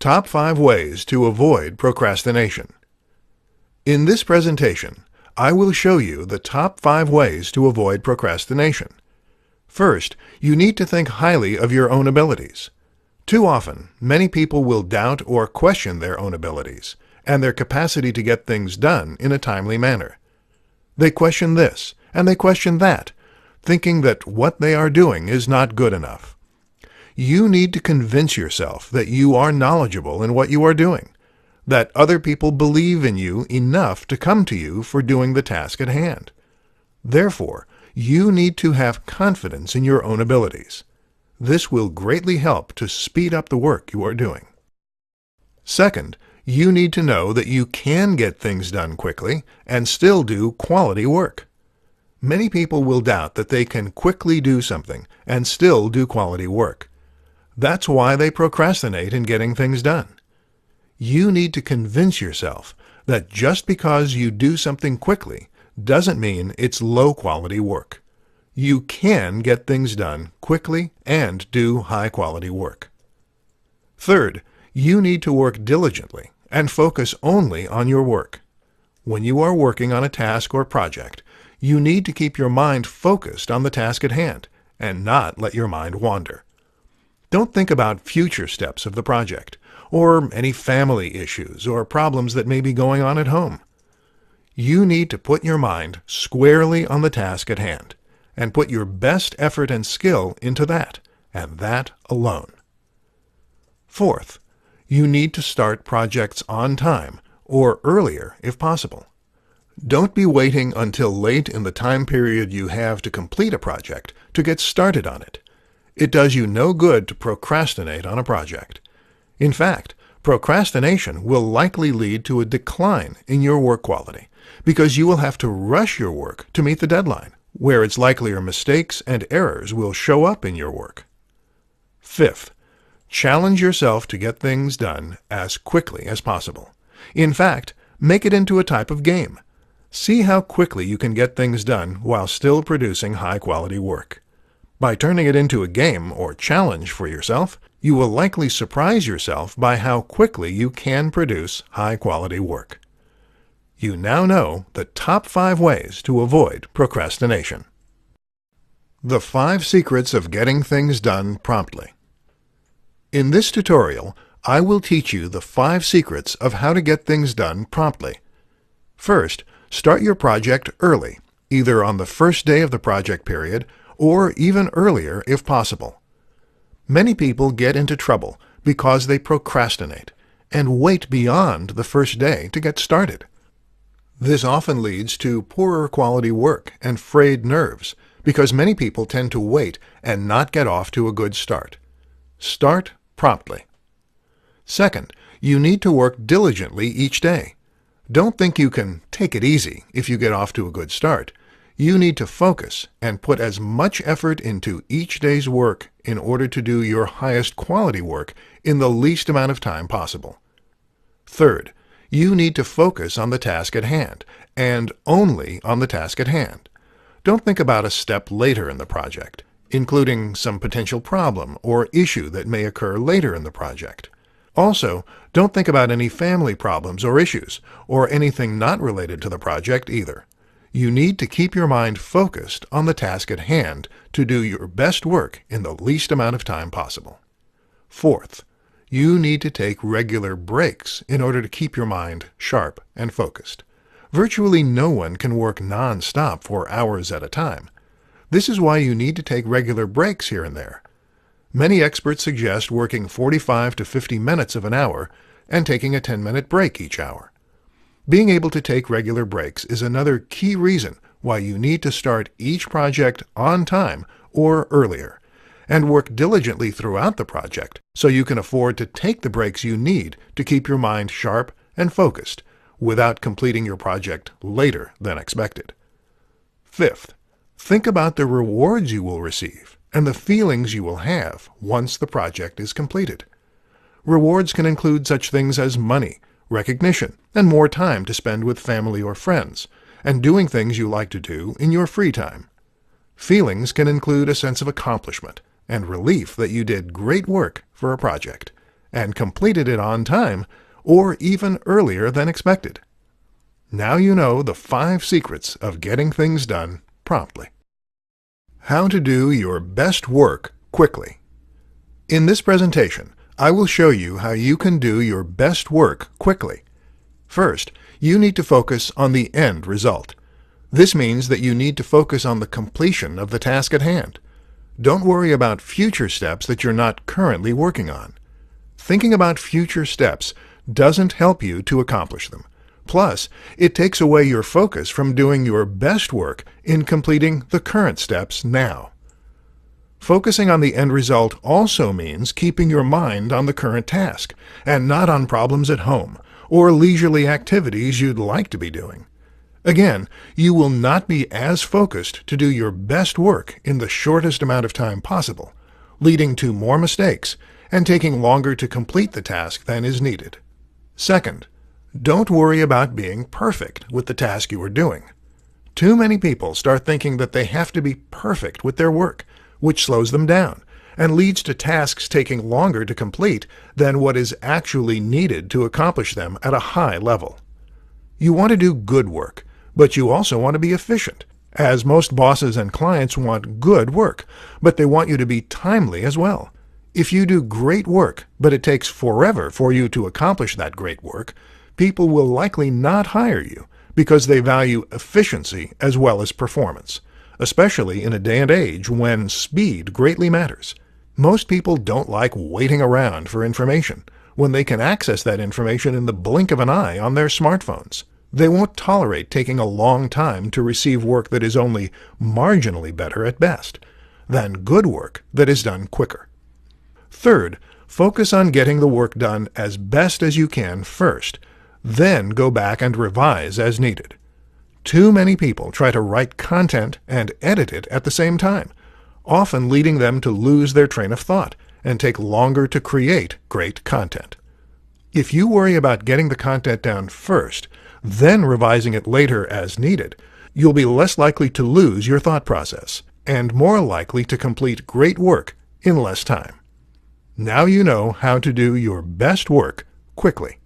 Top 5 Ways to Avoid Procrastination. In this presentation, I will show you the top 5 ways to avoid procrastination. First, you need to think highly of your own abilities. Too often, many people will doubt or question their own abilities and their capacity to get things done in a timely manner. They question this and they question that, thinking that what they are doing is not good enough. You need to convince yourself that you are knowledgeable in what you are doing, that other people believe in you enough to come to you for doing the task at hand. Therefore, you need to have confidence in your own abilities. This will greatly help to speed up the work you are doing. Second, you need to know that you can get things done quickly and still do quality work. Many people will doubt that they can quickly do something and still do quality work. That's why they procrastinate in getting things done. You need to convince yourself that just because you do something quickly doesn't mean it's low-quality work. You can get things done quickly and do high-quality work. Third, you need to work diligently and focus only on your work. When you are working on a task or project, you need to keep your mind focused on the task at hand and not let your mind wander. Don't think about future steps of the project, or any family issues or problems that may be going on at home. You need to put your mind squarely on the task at hand, and put your best effort and skill into that, and that alone. Fourth, you need to start projects on time, or earlier if possible. Don't be waiting until late in the time period you have to complete a project to get started on it. It does you no good to procrastinate on a project. In fact, procrastination will likely lead to a decline in your work quality because you will have to rush your work to meet the deadline, where it's likelier mistakes and errors will show up in your work. Fifth, challenge yourself to get things done as quickly as possible. In fact, make it into a type of game. See how quickly you can get things done while still producing high-quality work. By turning it into a game or challenge for yourself, you will likely surprise yourself by how quickly you can produce high-quality work. You now know the top 5 ways to avoid procrastination. The 5 secrets of getting things done promptly. In this tutorial, I will teach you the 5 secrets of how to get things done promptly. First, start your project early, either on the first day of the project period or even earlier if possible. Many people get into trouble because they procrastinate and wait beyond the first day to get started. This often leads to poorer quality work and frayed nerves because many people tend to wait and not get off to a good start. Start promptly. Second, you need to work diligently each day. Don't think you can take it easy if you get off to a good start. You need to focus and put as much effort into each day's work in order to do your highest quality work in the least amount of time possible. Third, you need to focus on the task at hand, and only on the task at hand. Don't think about a step later in the project, including some potential problem or issue that may occur later in the project. Also, don't think about any family problems or issues, or anything not related to the project either. You need to keep your mind focused on the task at hand to do your best work in the least amount of time possible. Fourth, you need to take regular breaks in order to keep your mind sharp and focused. Virtually no one can work non-stop for hours at a time. This is why you need to take regular breaks here and there. Many experts suggest working 45 to 50 minutes of an hour and taking a 10-minute break each hour. Being able to take regular breaks is another key reason why you need to start each project on time or earlier, and work diligently throughout the project so you can afford to take the breaks you need to keep your mind sharp and focused without completing your project later than expected. Fifth, think about the rewards you will receive and the feelings you will have once the project is completed. Rewards can include such things as money, recognition, and more time to spend with family or friends, and doing things you like to do in your free time. Feelings can include a sense of accomplishment and relief that you did great work for a project, and completed it on time, or even earlier than expected. Now you know the 5 secrets of getting things done promptly. How to do your best work quickly. In this presentation, I will show you how you can do your best work quickly. First, you need to focus on the end result. This means that you need to focus on the completion of the task at hand. Don't worry about future steps that you're not currently working on. Thinking about future steps doesn't help you to accomplish them. Plus, it takes away your focus from doing your best work in completing the current steps now. Focusing on the end result also means keeping your mind on the current task and not on problems at home or leisurely activities you'd like to be doing. Again, you will not be as focused to do your best work in the shortest amount of time possible, leading to more mistakes and taking longer to complete the task than is needed. Second, don't worry about being perfect with the task you are doing. Too many people start thinking that they have to be perfect with their work, which slows them down and leads to tasks taking longer to complete than what is actually needed to accomplish them at a high level. You want to do good work, but you also want to be efficient, as most bosses and clients want good work, but they want you to be timely as well. If you do great work, but it takes forever for you to accomplish that great work, people will likely not hire you because they value efficiency as well as performance, especially in a day and age when speed greatly matters. Most people don't like waiting around for information when they can access that information in the blink of an eye on their smartphones. They won't tolerate taking a long time to receive work that is only marginally better at best than good work that is done quicker. Third, focus on getting the work done as best as you can first, then go back and revise as needed. Too many people try to write content and edit it at the same time, often leading them to lose their train of thought and take longer to create great content. If you worry about getting the content down first, then revising it later as needed, you'll be less likely to lose your thought process and more likely to complete great work in less time. Now you know how to do your best work quickly.